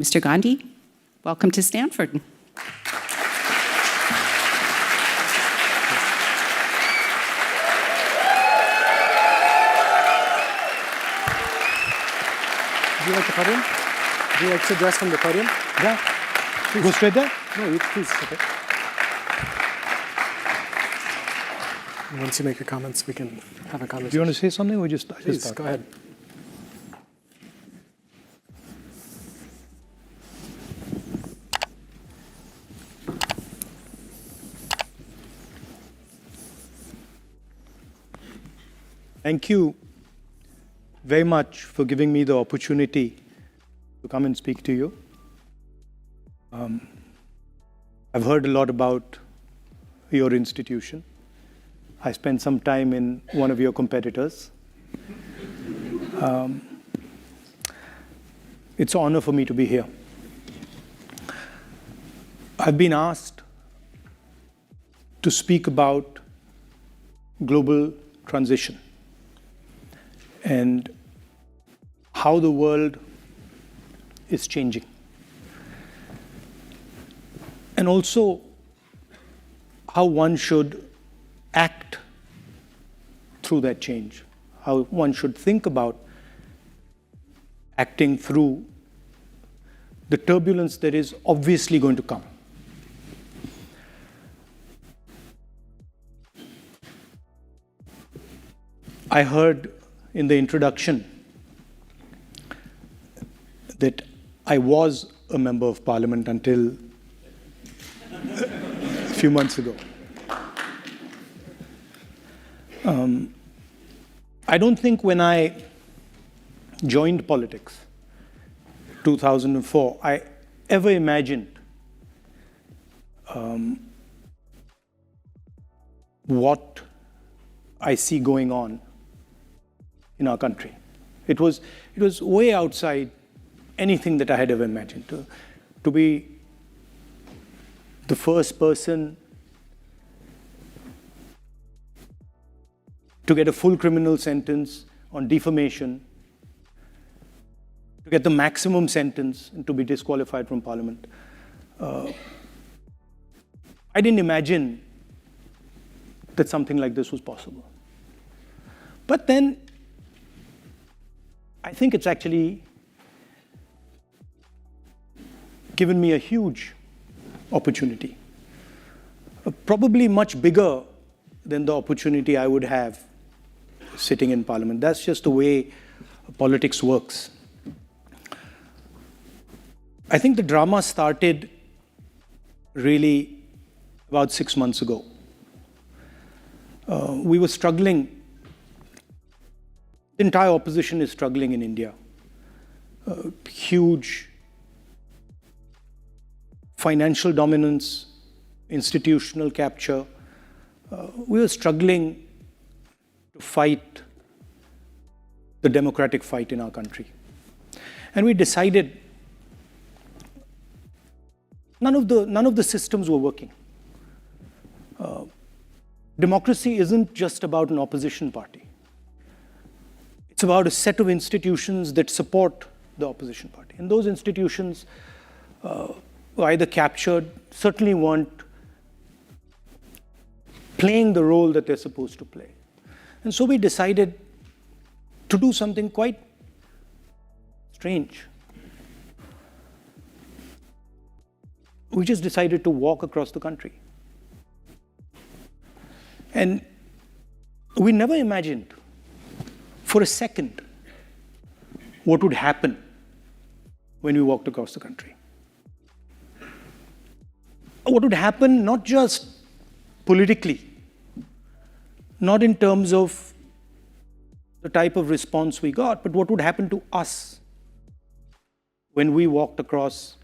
Mr. Gandhi, welcome to Stanford. Would you like the podium? Would you like to address from the podium? Yeah. Go straight there? No, you please. Okay. Once you make your comments, we can have a conversation. Do you want to say something or just Please, start? go ahead. Thank you very much for giving me the opportunity to come and speak to you. I've heard a lot about your institution. I spent some time in one of your competitors. It's an honor for me to be here. I've been asked to speak about global transition and how the world is changing. And also how one should act through that change, how one should think about acting through the turbulence that is obviously going to come. I heard in the introduction that I was a member of parliament until a few months ago. I don't think when I joined politics, 2004, I ever imagined what I see going on in our country. It was way outside anything that I had ever imagined. To be the first person to get a full criminal sentence on defamation, to get the maximum sentence and to be disqualified from parliament. I didn't imagine that something like this was possible. But then, I think it's actually given me a huge opportunity, probably much bigger than the opportunity I would have sitting in parliament. That's just the way politics works. I think the drama started really about 6 months ago. We were struggling. The entire opposition is struggling in India. Huge financial dominance, institutional capture. We were struggling to fight the democratic fight in our country. And we decided none of the systems were working. Democracy isn't just about an opposition party. It's about a set of institutions that support the opposition party. And those institutions were either captured, certainly weren't playing the role that they're supposed to play. And so we decided to do something quite strange. We just decided to walk across the country. And we never imagined for a second what would happen when we walked across the country. What would happen not just politically, not in terms of the type of response we got, but what would happen to us when we walked across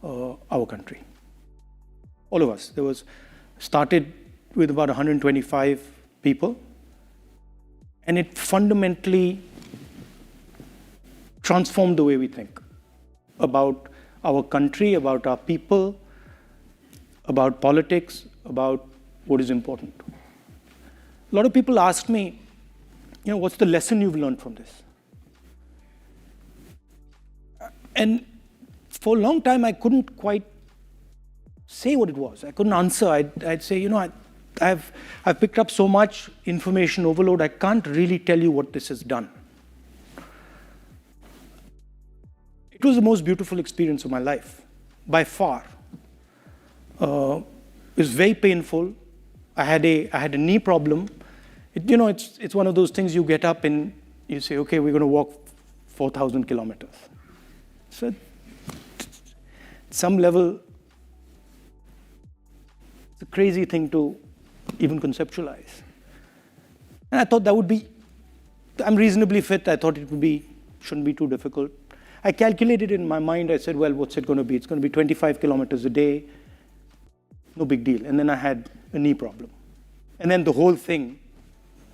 our country. All of us. There was started with about 125 people, and it fundamentally transformed the way we think about our country, about our people, about politics, about what is important. A lot of people ask me, what's the lesson you've learned from this? And for a long time, I couldn't quite say what it was. I couldn't answer. I'd say, I've picked up so much information overload, I can't really tell you what this has done. It was the most beautiful experience of my life, by far. It was very painful. I had a knee problem. It's one of those things you get up and you say, okay, we're going to walk 4,000 kilometers. So, at some level, it's a crazy thing to even conceptualize. And I thought I'm reasonably fit. I thought shouldn't be too difficult. I calculated in my mind, I said, well, what's it going to be? It's going to be 25 kilometers a day. No big deal. And then I had a knee problem. And then the whole thing,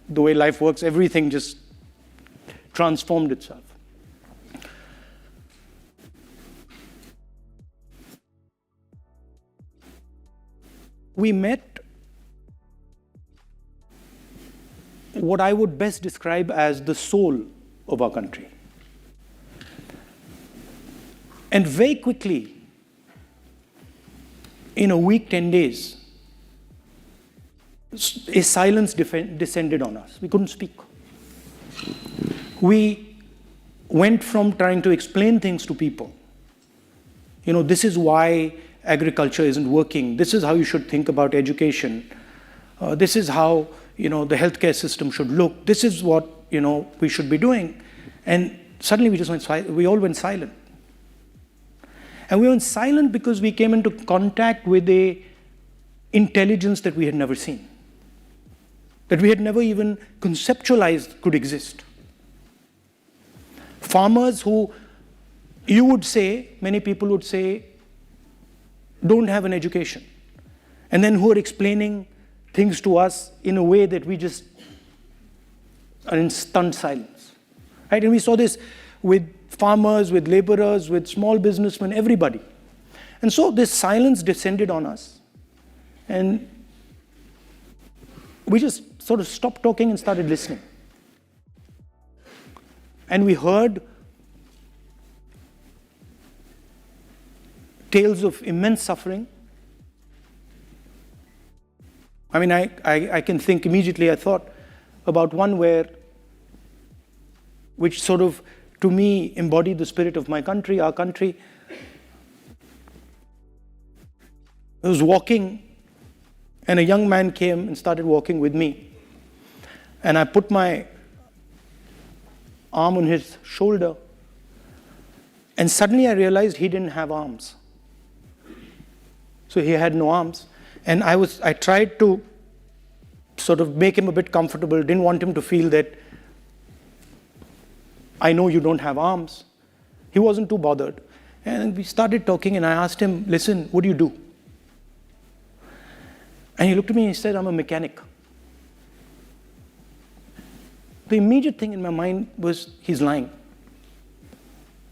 the way life works, everything just transformed itself. We met what I would best describe as the soul of our country. And very quickly, in a week, 10 days, a silence descended on us. We couldn't speak. We went from trying to explain things to people. This is why agriculture isn't working. This is how you should think about education. This is how, the healthcare system should look. This is what, we should be doing. And suddenly we all went silent. And we went silent because we came into contact with a intelligence that we had never seen, that we had never even conceptualized could exist. Farmers who many people would say, don't have an education, and then who are explaining things to us in a way that we just are in stunned silence. Right? And we saw this with farmers, with laborers, with small businessmen, everybody. And so this silence descended on us. And we just sort of stopped talking and started listening. And we heard tales of immense suffering. I mean, I can think immediately, I thought about one which sort of, to me, embodied the spirit of my country, our country. I was walking, and a young man came and started walking with me. And I put my arm on his shoulder, and suddenly I realized he didn't have arms. So he had no arms. And I tried to sort of make him a bit comfortable, didn't want him to feel that I know you don't have arms. He wasn't too bothered. And we started talking, and I asked him, listen, what do you do? And he looked at me and he said, I'm a mechanic. The immediate thing in my mind was, he's lying.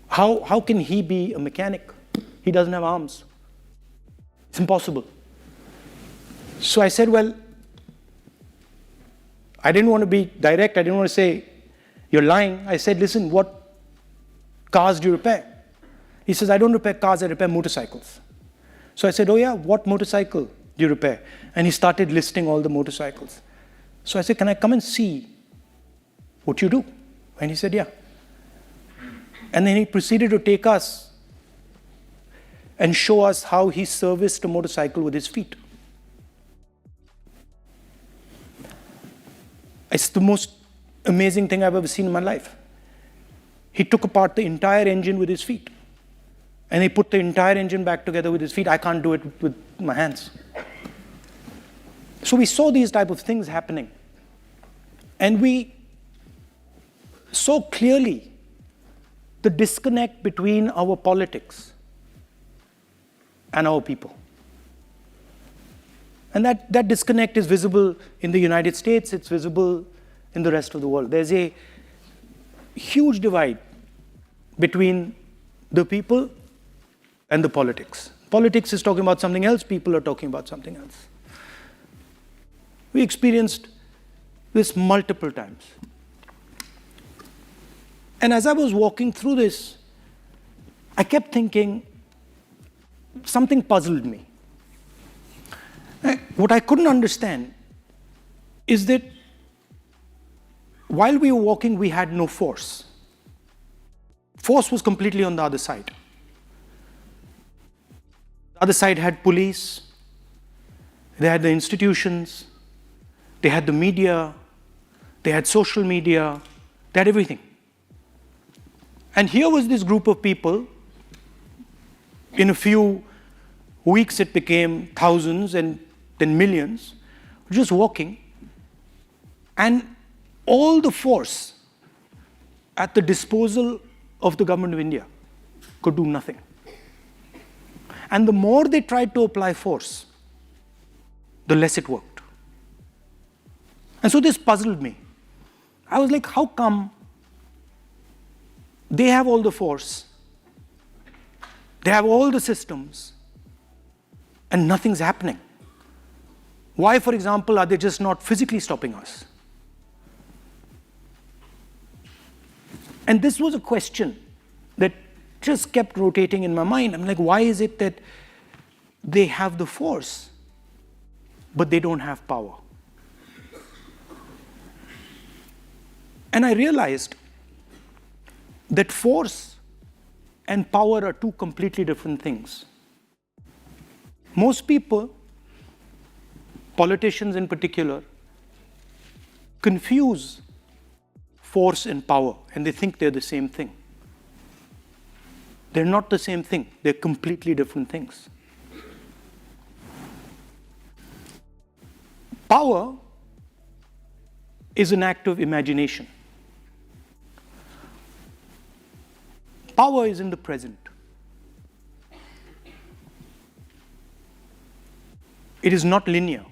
How can he be a mechanic? He doesn't have arms. It's impossible. So I said, well, I didn't want to be direct. I didn't want to say, you're lying. I said, listen, what cars do you repair? He says, I don't repair cars, I repair motorcycles. So I said, oh yeah, what motorcycle do you repair? And he started listing all the motorcycles. So I said, can I come and see what you do? And he said, yeah. And then he proceeded to take us and show us how he serviced a motorcycle with his feet. It's the most amazing thing I've ever seen in my life. He took apart the entire engine with his feet. And he put the entire engine back together with his feet. I can't do it with my hands. So we saw these type of things happening. And we saw clearly the disconnect between our politics and our people. And that disconnect is visible in the United States, it's visible in the rest of the world. There's a huge divide between the people and the politics. Politics is talking about something else, people are talking about something else. We experienced this multiple times. And as I was walking through this, I kept thinking, something puzzled me. What I couldn't understand is that while we were walking, we had no force. Force was completely on the other side. The other side had police, they had the institutions, they had the media, they had social media, they had everything. And here was this group of people. In a few weeks, it became thousands and then millions, just walking. And all the force at the disposal of the government of India could do nothing. And the more they tried to apply force, the less it worked. And so this puzzled me. I was like, how come they have all the force, they have all the systems, and nothing's happening? Why, for example, are they just not physically stopping us? And this was a question that just kept rotating in my mind. I'm like, why is it that they have the force, but they don't have power? And I realized that force and power are two completely different things. Most people, politicians in particular, confuse force and power, and they think they're the same thing. They're not the same thing. They're completely different things. Power is an act of imagination. Power is in the present. It is not linear.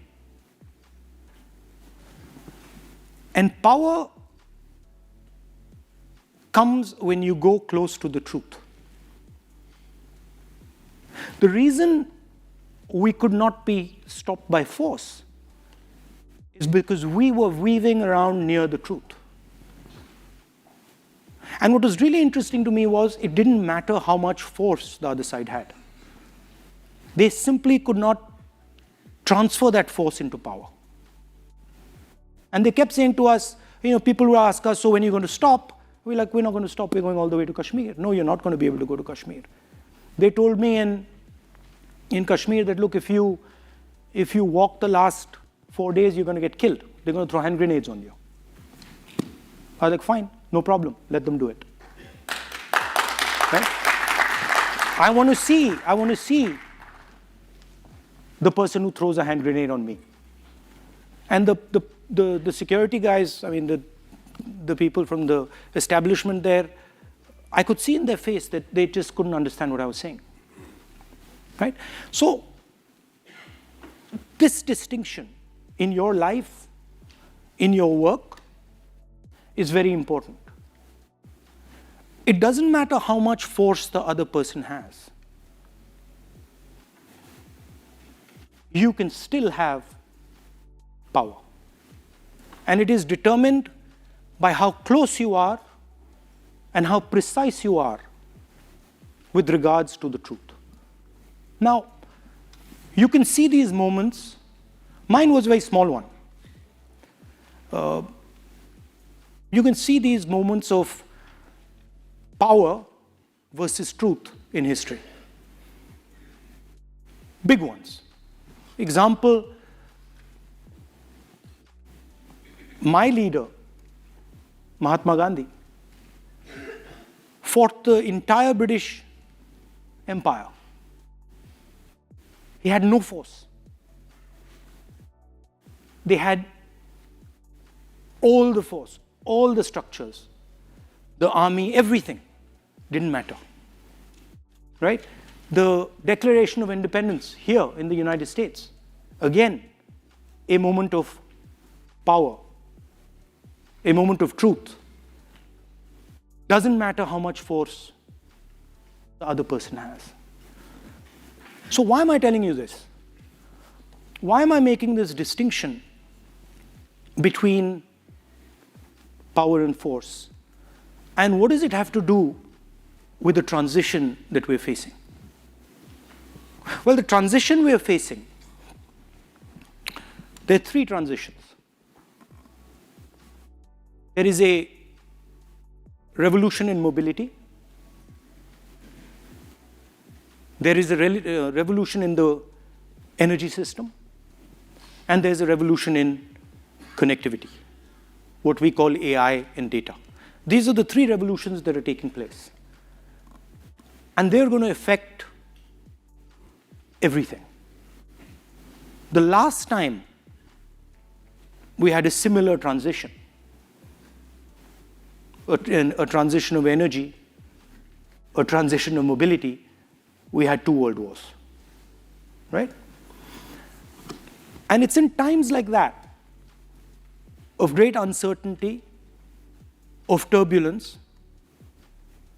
And power comes when you go close to the truth. The reason we could not be stopped by force is because we were weaving around near the truth. And what was really interesting to me was it didn't matter how much force the other side had. They simply could not transfer that force into power. And they kept saying to us, people would ask us, so when are you going to stop? We're like, we're not going to stop, we're going all the way to Kashmir. No, you're not going to be able to go to Kashmir. They told me in Kashmir that, look, if you walk the last 4 days, you're going to get killed. They're going to throw hand grenades on you. I was like, fine, no problem, let them do it. Right? I want to see the person who throws a hand grenade on me. And the security guys, the people from the establishment there, I could see in their face that they just couldn't understand what I was saying. Right? So, this distinction in your life, in your work, is very important. It doesn't matter how much force the other person has. You can still have power. And it is determined by how close you are and how precise you are with regards to the truth. Now, you can see these moments. Mine was a very small one. You can see these moments of power versus truth in history. Big ones. Example, my leader, Mahatma Gandhi, fought the entire British Empire. He had no force. They had all the force, all the structures, the army, everything. Didn't matter. Right? The Declaration of Independence here in the United States, again, a moment of power, a moment of truth. Doesn't matter how much force the other person has. So why am I telling you this? Why am I making this distinction between power and force? And what does it have to do with the transition that we're facing? Well, the transition we are facing, there are three transitions. There is a revolution in mobility. There is a revolution in the energy system. And there's a revolution in connectivity, what we call AI and data. These are the three revolutions that are taking place. And they're going to affect everything. The last time we had a similar transition, a transition of energy, a transition of mobility, we had 2 world wars, right? And it's in times like that, of great uncertainty, of turbulence,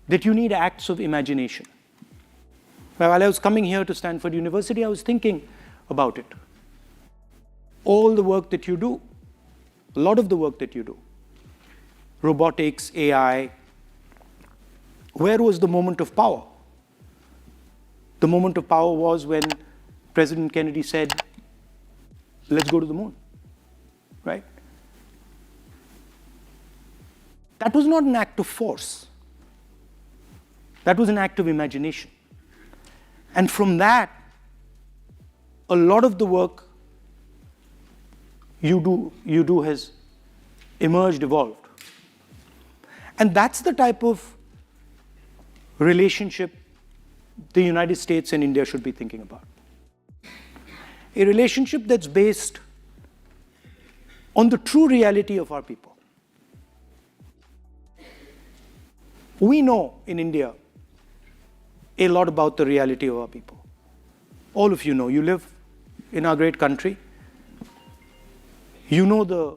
that you need acts of imagination. While I was coming here to Stanford University, I was thinking about it. All the work that you do, a lot of the work that you do, robotics, AI, where was the moment of power? The moment of power was when President Kennedy said, let's go to the moon, right? That was not an act of force. That was an act of imagination. And from that, a lot of the work you do has emerged, evolved. And that's the type of relationship the United States and India should be thinking about. A relationship that's based on the true reality of our people. We know in India a lot about the reality of our people. All of you know. You live in our great country. You know the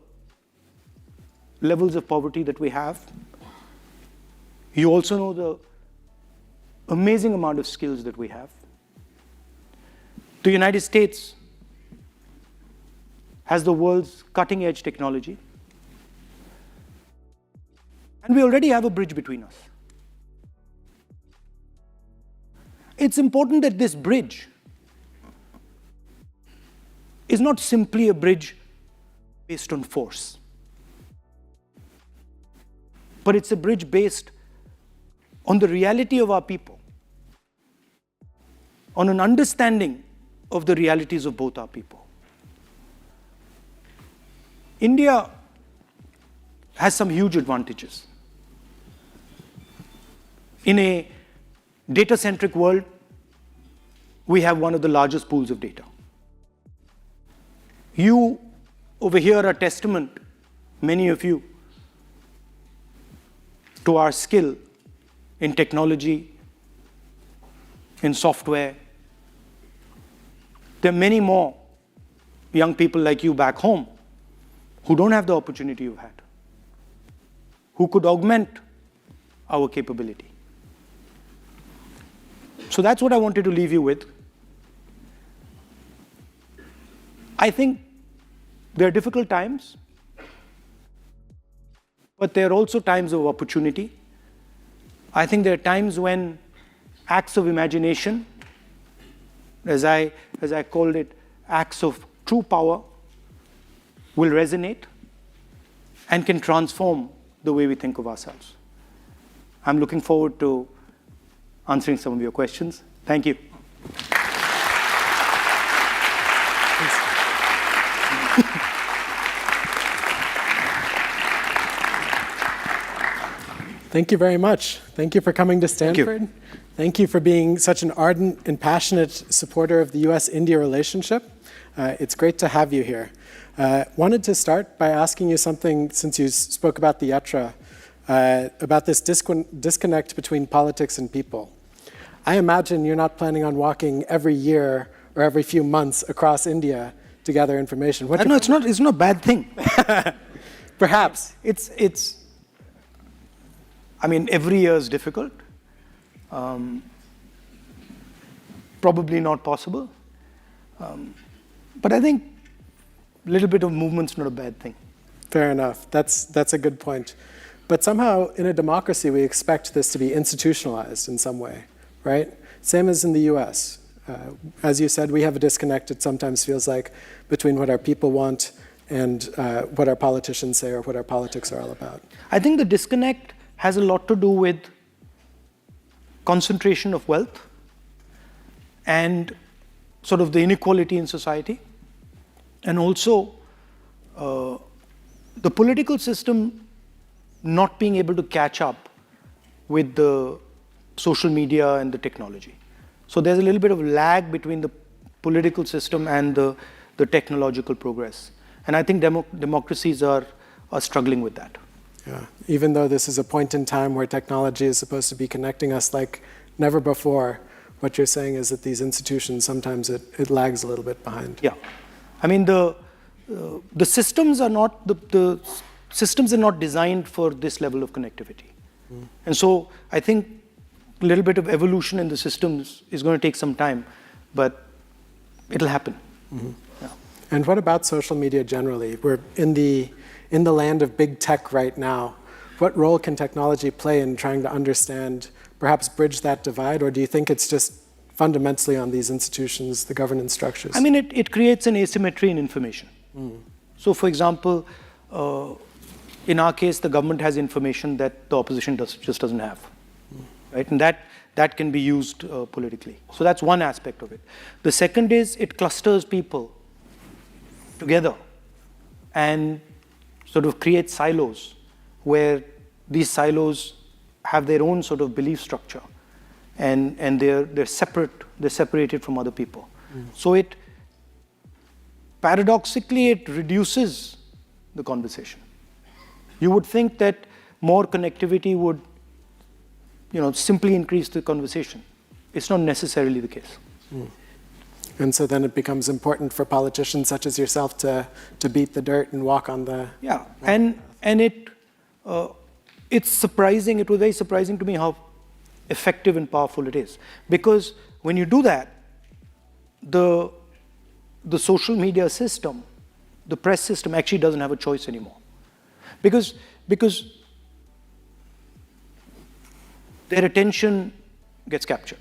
levels of poverty that we have. You also know the amazing amount of skills that we have. The United States has the world's cutting-edge technology. And we already have a bridge between us. It's important that this bridge is not simply a bridge based on force, but it's a bridge based on the reality of our people, on an understanding of the realities of both our people. India has some huge advantages. In a data-centric world, we have one of the largest pools of data. You over here are testament, many of you, to our skill in technology, in software. There are many more young people like you back home who don't have the opportunity you've had, who could augment our capability. So that's what I wanted to leave you with. I think there are difficult times, but there are also times of opportunity. I think there are times when acts of imagination, as I called it, acts of true power, will resonate and can transform the way we think of ourselves. I'm looking forward to answering some of your questions. Thank you. Thank you very much. Thank you for coming to Stanford. Thank you for being such an ardent and passionate supporter of the US-India relationship. It's great to have you here. Wanted to start by asking you something, since you spoke about the yatra, about this disconnect between politics and people. I imagine you're not planning on walking every year or every few months across India to gather information. No, it's not a bad thing. Perhaps. I mean, every year is difficult. Probably not possible. But I think a little bit of movement's not a bad thing. Fair enough. That's a good point. But somehow, in a democracy, we expect this to be institutionalized in some way, right? Same as in the US. As you said, we have a disconnect, it sometimes feels like, between what our people want and what our politicians say or what our politics are all about. I think the disconnect has a lot to do with concentration of wealth and sort of the inequality in society, and also the political system not being able to catch up with the social media and the technology. So there's a little bit of lag between the political system and the technological progress. And I think democracies are struggling with that. Yeah. Even though this is a point in time where technology is supposed to be connecting us like never before, what you're saying is that these institutions, sometimes it lags a little bit behind. Yeah. I mean, the systems are not, the systems are not designed for this level of connectivity. And so I think a little bit of evolution in the systems is going to take some time, but it'll happen. Yeah. And what about social media generally? We're in the land of big tech right now. What role can technology play in trying to understand, perhaps bridge that divide, or do you think it's just fundamentally on these institutions, the governance structures? I mean, it creates an asymmetry in information. So, for example, in our case, the government has information that the opposition just doesn't have, right? And that can be used politically. So that's one aspect of it. The second is it clusters people together and sort of creates silos where these silos have their own sort of belief structure, and they're separated from other people. So paradoxically it reduces the conversation. You would think that more connectivity would, simply increase the conversation. It's not necessarily the case. And so then it becomes important for politicians such as yourself to beat the dirt and walk on the... Yeah, and it's surprising, it was very surprising to me how effective and powerful it is. Because when you do that, the social media system, the press system actually doesn't have a choice anymore. Because their attention gets captured.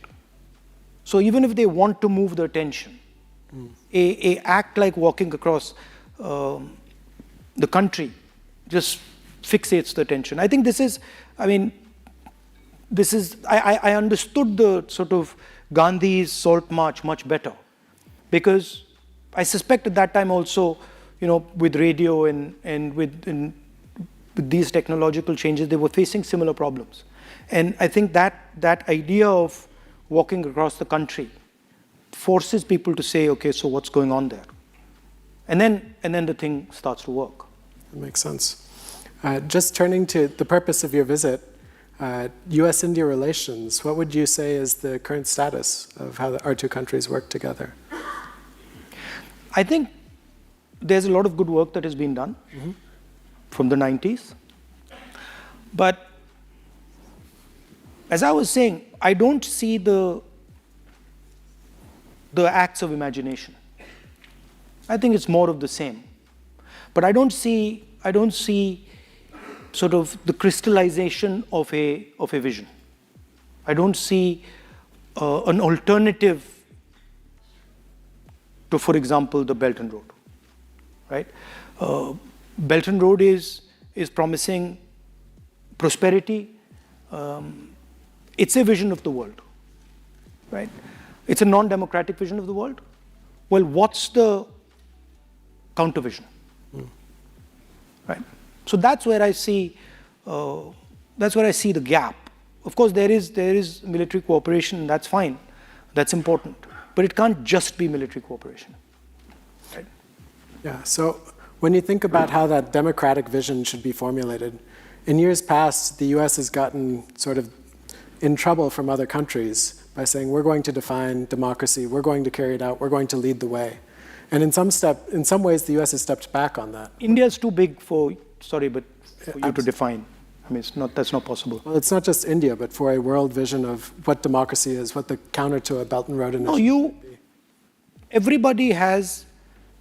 So even if they want to move the attention, a act like walking across the country just fixates the attention. I think I understood the sort of Gandhi's Salt March much better, because I suspect at that time also, with radio and with these technological changes, they were facing similar problems. And I think that idea of walking across the country forces people to say, okay, so what's going on there? And then the thing starts to work. That makes sense. Just turning to the purpose of your visit, US-India relations, what would you say is the current status of how our two countries work together? I think there's a lot of good work that has been done from the 90s. But as I was saying, I don't see the acts of imagination. I think it's more of the same. But I don't see sort of the crystallization of a vision. I don't see an alternative to, for example, the Belt and Road, right? Belt and Road is promising prosperity. It's a vision of the world, right? It's a non-democratic vision of the world. Well, what's the counter vision, right? So that's where I see the gap. Of course, there is military cooperation, and that's fine, that's important, but it can't just be military cooperation, right? Yeah. So when you think about how that democratic vision should be formulated, in years past, the U.S. has gotten sort of in trouble from other countries by saying, we're going to define democracy, we're going to carry it out, we're going to lead the way. And in some ways, the U.S. has stepped back on that. India is too big for you to define. I mean, that's not possible. Well, it's not just India, but for a world vision of what democracy is, what the counter to a Belt and Road initiative would be. Everybody has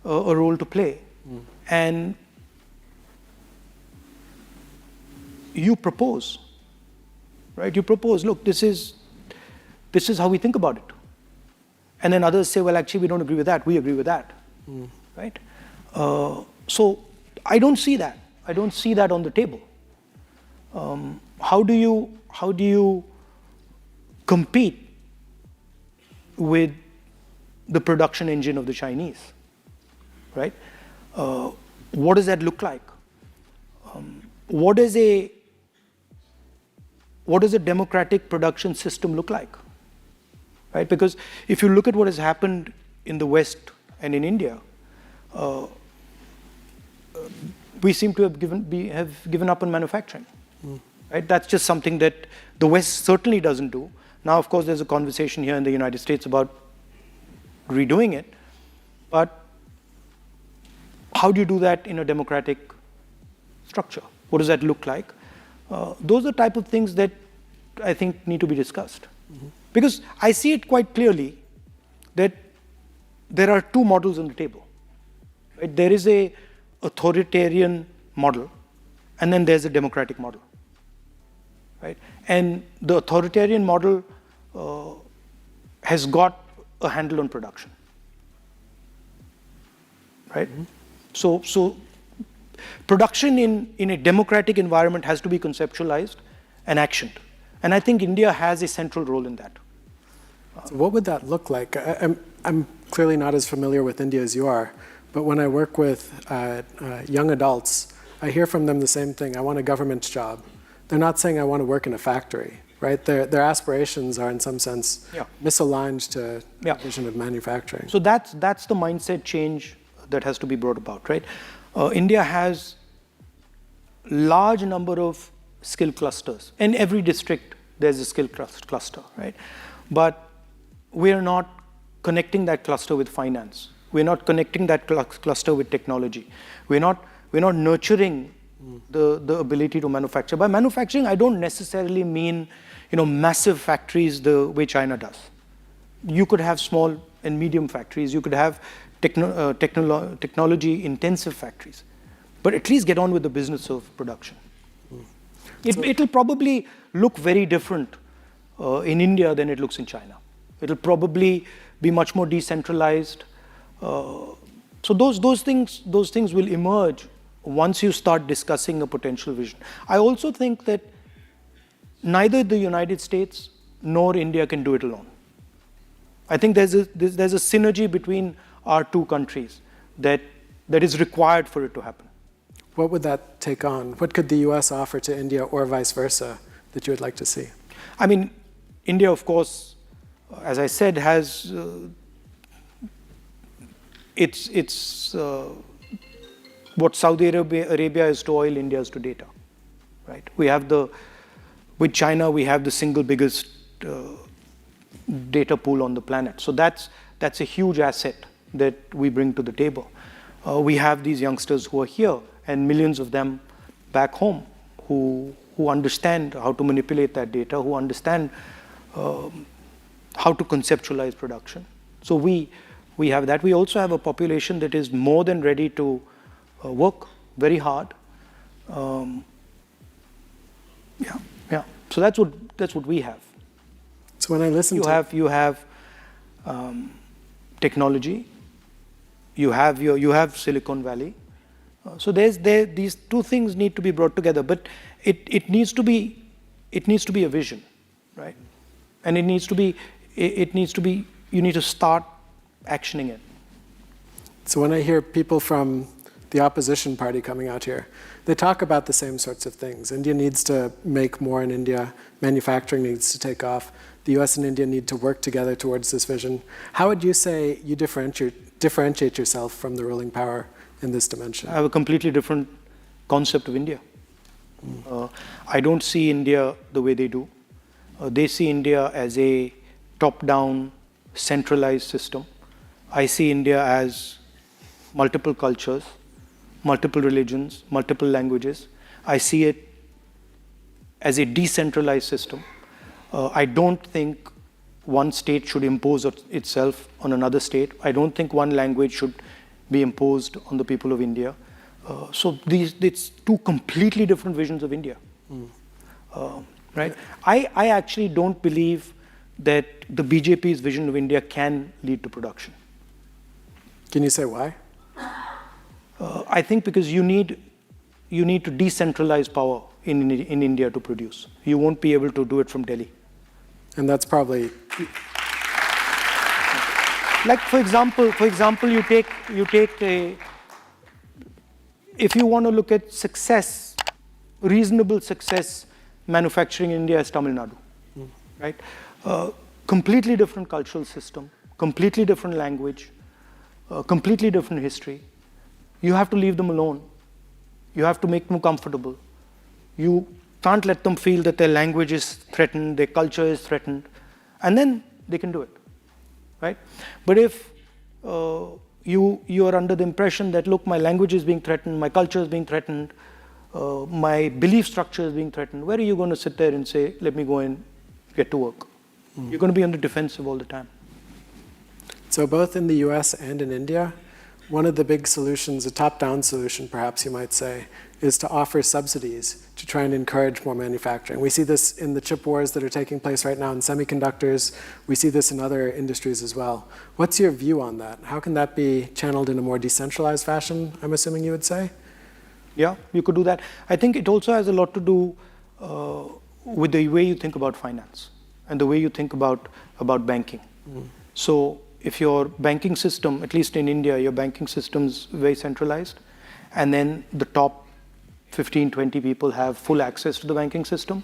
a role to play. And you propose, right? You propose, look, this is how we think about it. And then others say, well, actually, we don't agree with that. We agree with that, right? So I don't see that. I don't see that on the table. How do you compete with the production engine of the Chinese, right? What does that look like? What does a democratic production system look like, right? Because if you look at what has happened in the West and in India, we seem to have given up on manufacturing, right? That's just something that the West certainly doesn't do. Now, of course, there's a conversation here in the United States about redoing it, but how do you do that in a democratic structure? What does that look like? Those are the type of things that I think need to be discussed. Because I see it quite clearly that there are two models on the table. Right? There is a authoritarian model, and then there's a democratic model. Right? And the authoritarian model has got a handle on production. Right? So production in a democratic environment has to be conceptualized and actioned. And I think India has a central role in that. So what would that look like? I'm clearly not as familiar with India as you are, but when I work with young adults, I hear from them the same thing. I want a government job. They're not saying I want to work in a factory, right? Their aspirations are in some sense misaligned to the vision of manufacturing. So that's the mindset change that has to be brought about, right? India has large number of skill clusters. In every district, there's a skill cluster, right? But we're not connecting that cluster with finance. We're not connecting that cluster with technology. We're not nurturing the ability to manufacture. By manufacturing, I don't necessarily mean massive factories the way China does. You could have small and medium factories. You could have technology-intensive factories. But at least get on with the business of production. It'll probably look very different in India than it looks in China. It'll probably be much more decentralized. So those things will emerge once you start discussing a potential vision. I also think that neither the United States nor India can do it alone. I think there's a synergy between our two countries that is required for it to happen. What would that take on? What could the US offer to India or vice versa that you would like to see? I mean, India, of course, as I said, has what Saudi Arabia is to oil, India is to data, right? With China, we have the single biggest data pool on the planet. So that's a huge asset that we bring to the table. We have these youngsters who are here and millions of them back home who understand how to manipulate that data, who understand how to conceptualize production. So we have that. We also have a population that is more than ready to work very hard. So that's what we have. So when I listen you have technology. You have Silicon Valley. So these two things need to be brought together, but it needs to be a vision, right? And you need to start actioning it. So when I hear people from the opposition party coming out here, they talk about the same sorts of things. India needs to make more in India. Manufacturing needs to take off. The US and India need to work together towards this vision. How would you say you differentiate yourself from the ruling power in this dimension? I have a completely different concept of India. I don't see India the way they do. They see India as a top-down, centralized system. I see India as multiple cultures, multiple religions, multiple languages. I see it as a decentralized system. I don't think one state should impose itself on another state. I don't think one language should be imposed on the people of India. So it's two completely different visions of India. Right? I actually don't believe that the BJP's vision of India can lead to production. Can you say why? I think because you need to decentralize power in India to produce. You won't be able to do it from Delhi. And that's probably... Like for example, you take if you want to look at success, reasonable success, manufacturing in India is Tamil Nadu, right? Completely different cultural system, completely different language, completely different history. You have to leave them alone. You have to make them comfortable. You can't let them feel that their language is threatened, their culture is threatened, and then they can do it, right? But if you are under the impression that, look, my language is being threatened, my culture is being threatened, my belief structure is being threatened, where are you going to sit there and say, let me go and get to work? You're going to be on the defensive all the time. So both in the US and in India, one of the big solutions, a top-down solution perhaps you might say, is to offer subsidies to try and encourage more manufacturing. We see this in the chip wars that are taking place right now in semiconductors. We see this in other industries as well. What's your view on that? How can that be channeled in a more decentralized fashion, I'm assuming you would say? Yeah, you could do that. I think it also has a lot to do with the way you think about finance and the way you think about banking. So if your banking system, at least in India, your banking system's very centralized, and then the top 15, 20 people have full access to the banking system,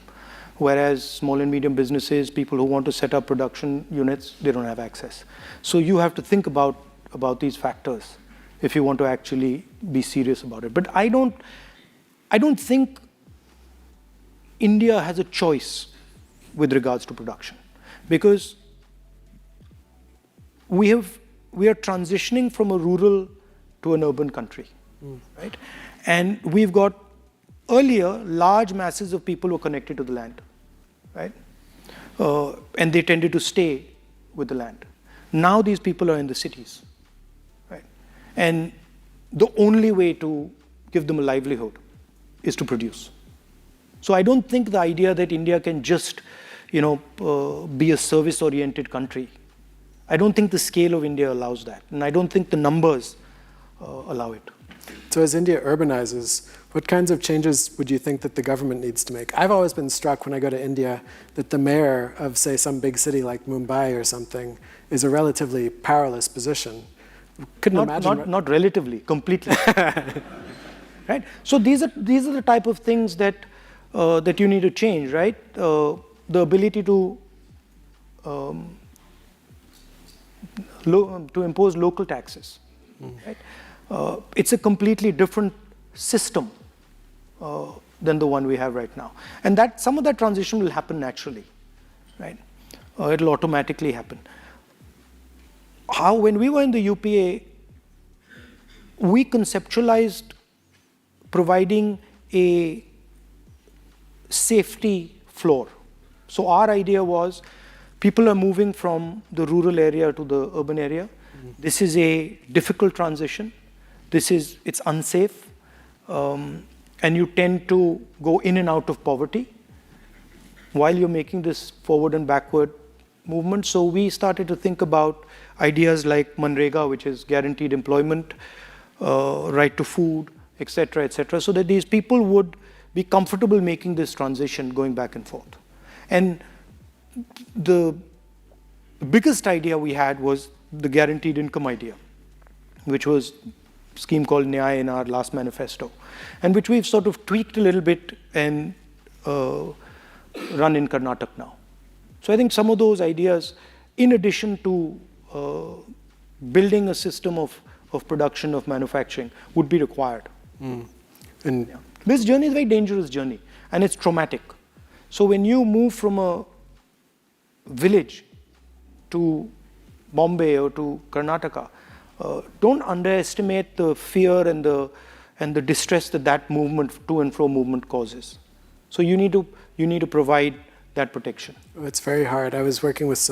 whereas small and medium businesses, people who want to set up production units, they don't have access. So you have to think about these factors if you want to actually be serious about it. But I don't think India has a choice with regards to production, because we are transitioning from a rural to an urban country, right? And we've got earlier large masses of people who are connected to the land, right? And they tended to stay with the land. Now these people are in the cities, right? And the only way to give them a livelihood is to produce. So I don't think the idea that India can just, be a service-oriented country. I don't think the scale of India allows that, and I don't think the numbers allow it. So as India urbanizes, what kinds of changes would you think that the government needs to make? I've always been struck when I go to India that the mayor of, say, some big city like Mumbai or something is a relatively powerless position. Couldn't imagine. Not relatively, completely. Right? So these are the type of things that you need to change, right? The ability to impose local taxes, right? It's a completely different system than the one we have right now. And that some of that transition will happen naturally, right? It'll automatically happen. When we were in the UPA, we conceptualized providing a safety floor. So our idea was, people are moving from the rural area to the urban area. This is a difficult transition. It's unsafe. And you tend to go in and out of poverty while you're making this forward and backward movement. So we started to think about ideas like Manrega, which is guaranteed employment, right to food, etc., so that these people would be comfortable making this transition going back and forth. And the biggest idea we had was the guaranteed income idea, which was a scheme called Nyaya in our last manifesto, and which we've sort of tweaked a little bit and run in Karnataka now. So I think some of those ideas, in addition to building a system of production, of manufacturing, would be required. And this journey is a very dangerous journey, and it's traumatic. So when you move from a village to Bombay or to Karnataka, don't underestimate the fear and the distress that movement, to and fro movement, causes. So you need to provide that protection. it's very hard. I was working with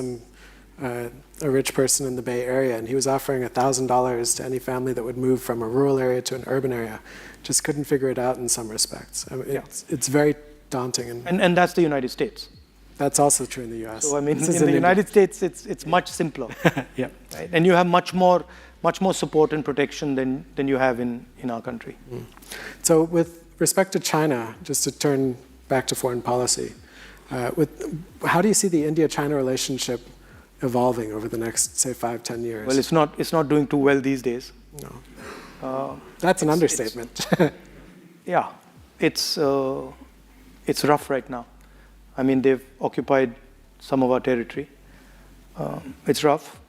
a rich person in the Bay Area, and he was offering $1,000 to any family that would move from a rural area to an urban area. Just couldn't figure it out in some respects. I mean, it's very daunting. And that's the United States. That's also true in the U.S. So I mean, This is in the India. United States, it's much simpler, Yeah. right? And you have much more support and protection than you have in our country. So with respect to China, just to turn back to foreign policy, how do you see the India-China relationship evolving over the next, say, 5-10 years? Well, it's not doing too well these days. No. That's an understatement. Yeah, it's rough right now. I mean, they've occupied some of our territory. It's rough.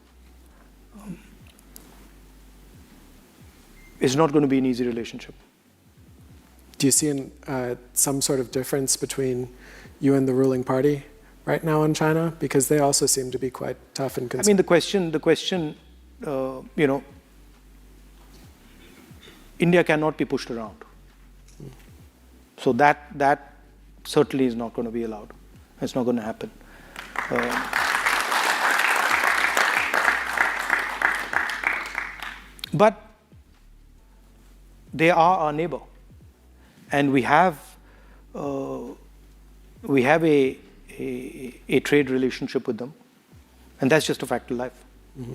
It's not going to be an easy relationship. Do you see some sort of difference between you and the ruling party right now in China? Because they also seem to be quite tough and I mean, the question, India cannot be pushed around. So that certainly is not going to be allowed. It's not going to happen. But they are our neighbor, and we have a trade relationship with them, and that's just a fact of life. Mm-hmm.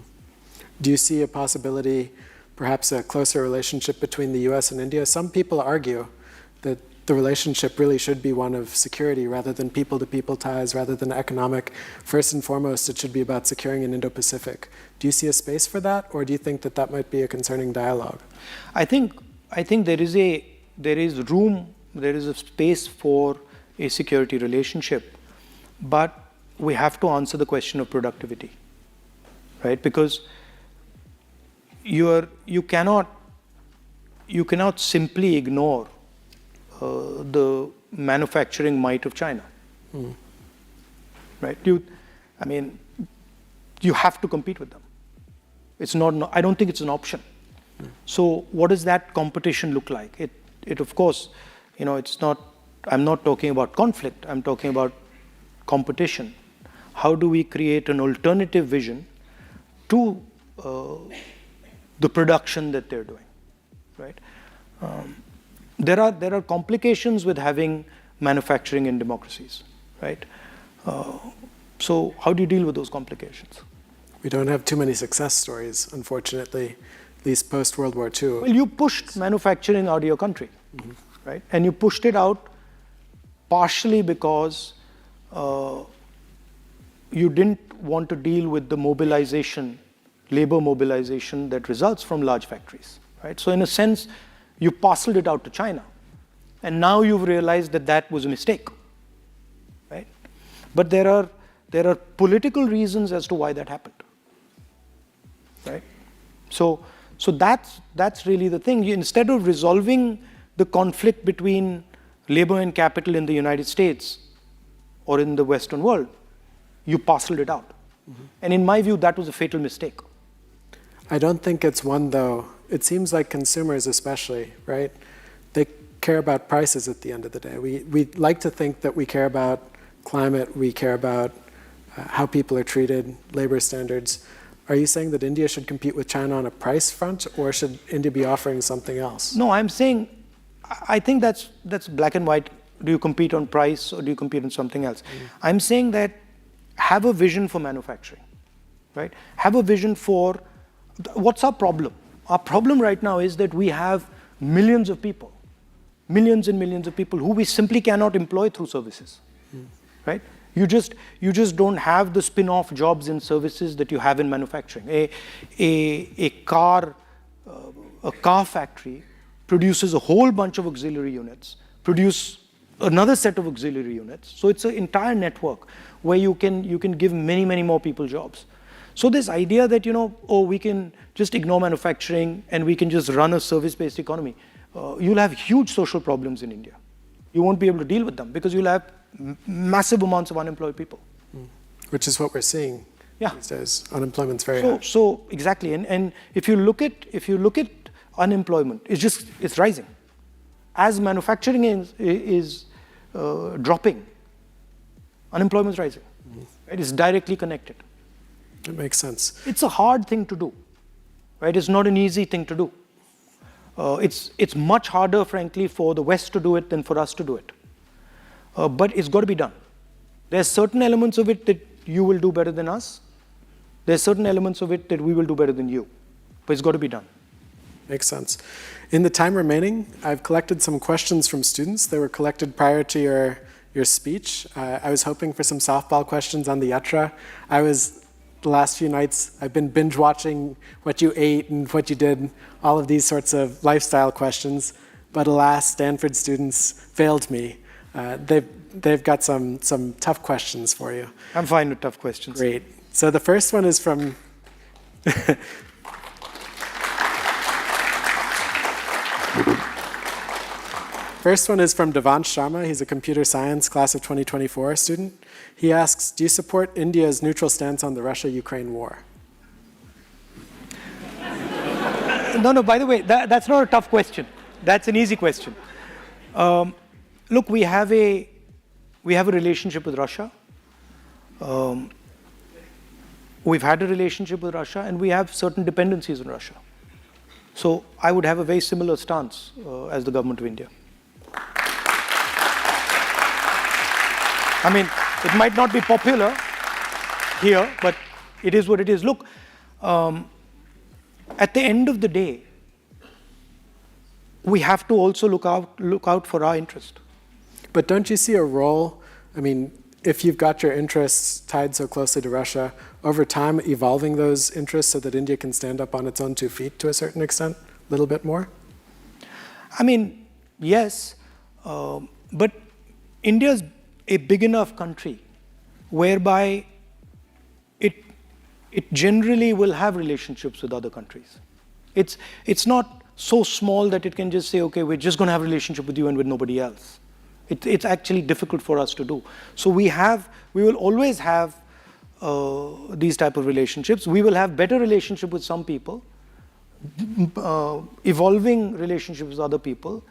Do you see a possibility, perhaps a closer relationship between the U.S. and India? Some people argue that the relationship really should be one of security rather than people-to-people ties, rather than economic. First and foremost, it should be about securing an Indo-Pacific. Do you see a space for that, or do you think that might be a concerning dialogue? I think there is a space for a security relationship, but we have to answer the question of productivity, right? Because you cannot simply ignore the manufacturing might of China, right? You have to compete with them. It's not. I don't think it's an option. So what does that competition look like? It of course, it's not. I'm not talking about conflict. I'm talking about competition. How do we create an alternative vision to the production that they're doing, right? There are complications with having manufacturing in democracies, right? So how do you deal with those complications? We don't have too many success stories, unfortunately, at least post-World War II. Well, you pushed manufacturing out of your country, right? And you pushed it out partially because you didn't want to deal with the labor mobilization that results from large factories, right? So in a sense, you parceled it out to China, and now you've realized that was a mistake, right? But there are political reasons as to why that happened, right? So that's really the thing. Instead of resolving the conflict between labor and capital in the United States or in the Western world, you parceled it out. And in my view, that was a fatal mistake. I don't think it's one, though. It seems like consumers especially, right? They care about prices at the end of the day. We like to think that we care about climate, we care about how people are treated, labor standards. Are you saying that India should compete with China on a price front, or should India be offering something else? No, I'm saying, I think that's black and white. Do you compete on price or do you compete on something else? I'm saying that have a vision for manufacturing, right? Have a vision for, what's our problem? Our problem right now is that we have millions and millions of people who we simply cannot employ through services, right? You just don't have the spin-off jobs in services that you have in manufacturing. A car factory produces a whole bunch of auxiliary units, produce another set of auxiliary units. So it's an entire network where you can give many more people jobs. So this idea that, we can just ignore manufacturing and we can just run a service-based economy, you'll have huge social problems in India. You won't be able to deal with them because you'll have massive amounts of unemployed people. Which is what we're seeing these days. Unemployment's very high. So exactly, and if you look at unemployment, it's rising. As manufacturing is dropping, unemployment is rising. It is directly connected. It makes sense. It's a hard thing to do, right? It's not an easy thing to do. It's much harder, frankly, for the West to do it than for us to do it. But it's got to be done. There's certain elements of it that you will do better than us. There's certain elements of it that we will do better than you. But it's got to be done. Makes sense. In the time remaining, I've collected some questions from students. They were collected prior to your speech. I was hoping for some softball questions on the yatra. The last few nights, I've been binge watching what you ate and what you did, all of these sorts of lifestyle questions. But alas, Stanford students failed me. They've got some tough questions for you. I'm fine with tough questions. Great. So the first one is from Devansh Sharma. He's a computer science class of 2024 student. He asks, do you support India's neutral stance on the Russia-Ukraine war? No, by the way, that's not a tough question. That's an easy question. Look, we have a relationship with Russia. We've had a relationship with Russia, and we have certain dependencies on Russia. So I would have a very similar stance as the government of India. I mean, it might not be popular here, but it is what it is. Look, at the end of the day, we have to also look out for our interest. But don't you see a role, I mean, if you've got your interests tied so closely to Russia, over time evolving those interests so that India can stand up on its own 2 feet to a certain extent, a little bit more? I mean, yes, but India's a big enough country whereby it generally will have relationships with other countries. It's not so small that it can just say, okay, we're just going to have a relationship with you and with nobody else. It's actually difficult for us to do. So we will always have these type of relationships. We will have better relationship with some people, evolving relationships with other people.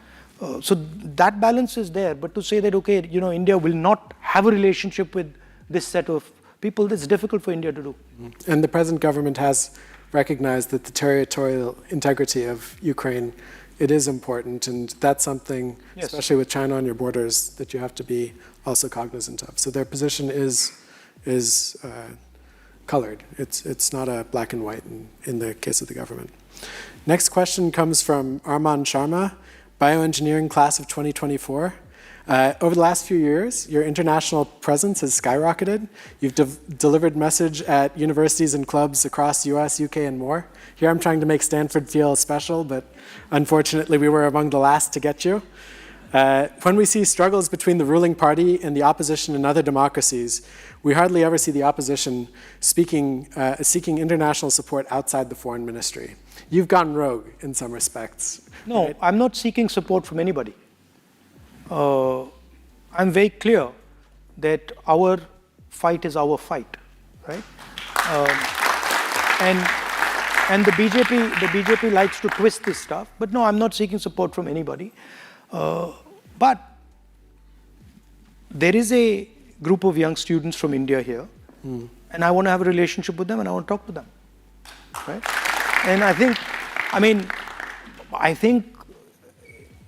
So that balance is there. But to say that, okay, India will not have a relationship with this set of people, that's difficult for India to do. And the present government has recognized that the territorial integrity of Ukraine, it is important, and that's something, yes, especially with China on your borders, that you have to be also cognizant of. So their position is colored. It's not a black and white in the case of the government. Next question comes from Arman Sharma, bioengineering class of 2024. Over the last few years, your international presence has skyrocketed. You've delivered message at universities and clubs across US, UK, and more. Here I'm trying to make Stanford feel special, but unfortunately we were among the last to get you. When we see struggles between the ruling party and the opposition in other democracies, we hardly ever see the opposition seeking international support outside the foreign ministry. You've gone rogue in some respects. No, right? I'm not seeking support from anybody. I'm very clear that our fight is our fight, right? And the BJP likes to twist this stuff. But no, I'm not seeking support from anybody. But there is a group of young students from India here, and I want to have a relationship with them, and I want to talk to them, right? And I think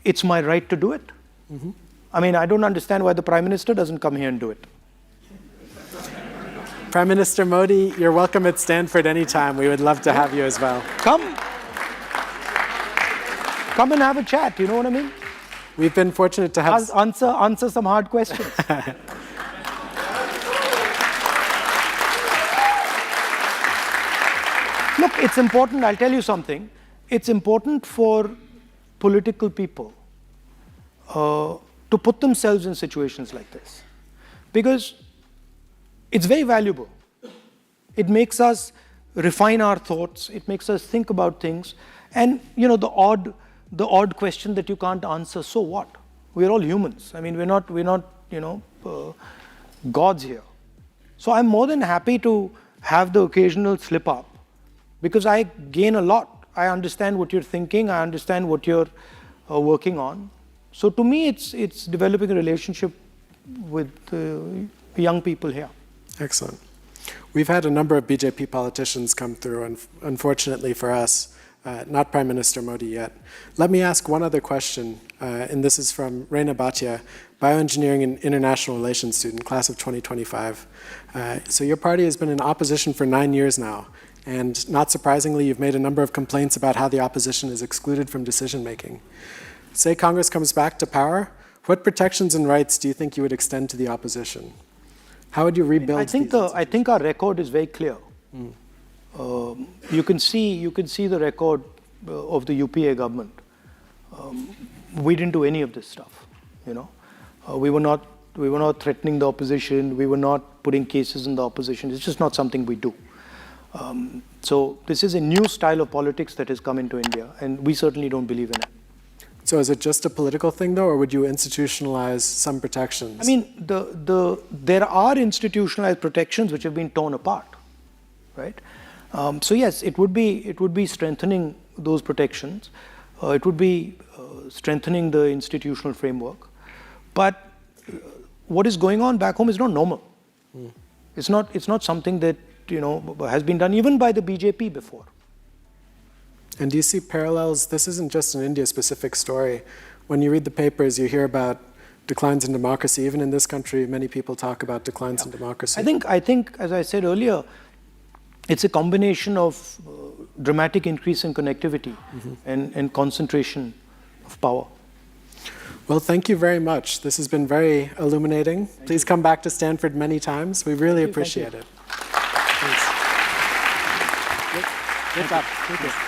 it's my right to do it. Mm-hmm. I mean, I don't understand why the Prime Minister doesn't come here and do it. Prime Minister Modi, you're welcome at Stanford anytime. We would love to have you as well. Come and have a chat, you know what I mean? We've been fortunate to have... Answer some hard questions. Look, it's important, I'll tell you something. It's important for political people to put themselves in situations like this, because it's very valuable. It makes us refine our thoughts. It makes us think about things. And the odd question that you can't answer. So what? We're all humans. I mean, we're not gods here. So I'm more than happy to have the occasional slip up, because I gain a lot. I understand what you're thinking. I understand what you're working on. So to me, it's developing a relationship with young people here. Excellent. We've had a number of BJP politicians come through, and unfortunately for us, not Prime Minister Modi yet. Let me ask one other question, and this is from Reina Bhatia, Bioengineering and International Relations student, class of 2025. So your party has been in opposition for 9 years now, and not surprisingly, you've made a number of complaints about how the opposition is excluded from decision-making. Say Congress comes back to power, what protections and rights do you think you would extend to the opposition? How would you rebuild I think our record is very clear. You can see the record of the UPA government. We didn't do any of this stuff. We were not threatening the opposition. We were not putting cases in the opposition. It's just not something we do. So this is a new style of politics that has come into India, and we certainly don't believe in it. So is it just a political thing, though, or would you institutionalize some protections? I mean, there are institutionalized protections which have been torn apart, right? So yes, it would be strengthening those protections. It would be strengthening the institutional framework. But what is going on back home is not normal. It's not something that has been done even by the BJP before. And do you see parallels? This isn't just an India-specific story. When you read the papers, you hear about declines in democracy. Even in this country, many people talk about declines in democracy. I think, as I said earlier, it's a combination of dramatic increase in connectivity and concentration of power. Well, thank you very much. This has been very illuminating. Please come back to Stanford many times. We really appreciate it. Thanks. Good job. Thank you.